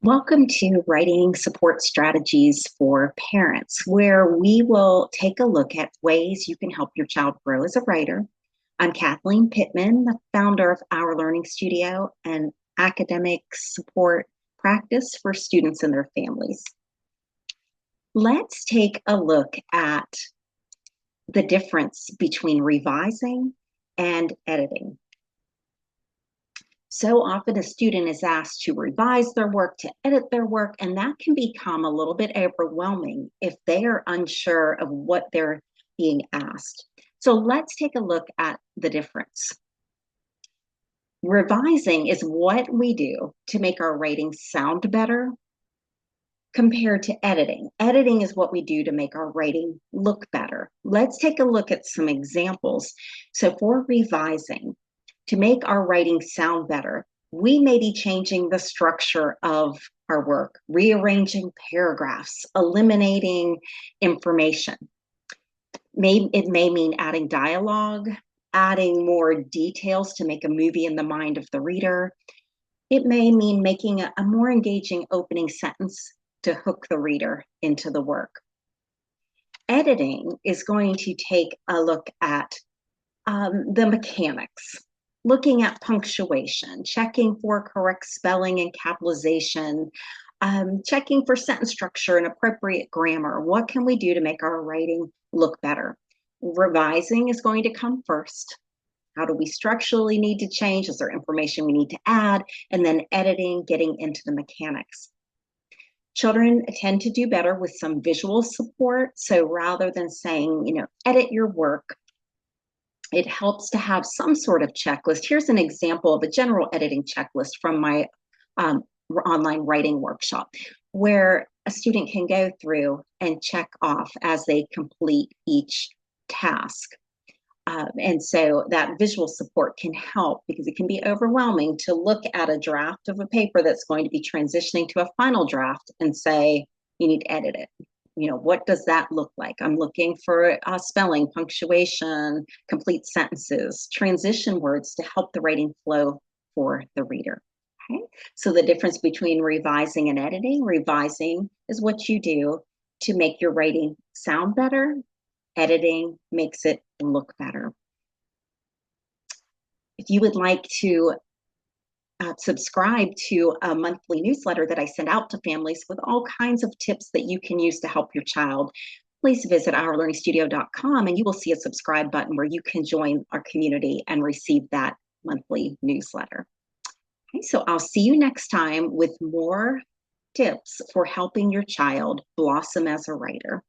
Welcome to Writing Support Strategies for Parents, where we will take a look at ways you can help your child grow as a writer. I'm Kathleen Pittman, the founder of Our Learning Studio, an academic support practice for students and their families. Let's take a look at the difference between revising and editing. So often a student is asked to revise their work, to edit their work, and that can become a little bit overwhelming if they are unsure of what they're being asked. So let's take a look at the difference. Revising is what we do to make our writing sound better compared to editing. Editing is what we do to make our writing look better. Let's take a look at some examples. So for revising, to make our writing sound better, we may be changing the structure of our work, rearranging paragraphs, eliminating information. It may mean adding dialogue, adding more details to make a movie in the mind of the reader. It may mean making a more engaging opening sentence to hook the reader into the work. Editing is going to take a look at the mechanics, looking at punctuation, checking for correct spelling and capitalization, checking for sentence structure and appropriate grammar. What can we do to make our writing look better? Revising is going to come first. How do we structurally need to change? Is there information we need to add? And then editing, getting into the mechanics. Children tend to do better with some visual support. So rather than saying, edit your work, it helps to have some sort of checklist. Here's an example of a general editing checklist from my online writing workshop, where a student can go through and check off as they complete each task. And so that visual support can help because it can be overwhelming to look at a draft of a paper that's going to be transitioning to a final draft and say, you need to edit it. What does that look like? I'm looking for spelling, punctuation, complete sentences, transition words to help the writing flow for the reader. Okay? So the difference between revising and editing, revising is what you do to make your writing sound better. Editing makes it look better. If you would like to subscribe to a monthly newsletter that I send out to families with all kinds of tips that you can use to help your child, please visit ourlearningstudio.com and you will see a subscribe button where you can join our community and receive that monthly newsletter. Okay, so I'll see you next time with more tips for helping your child blossom as a writer.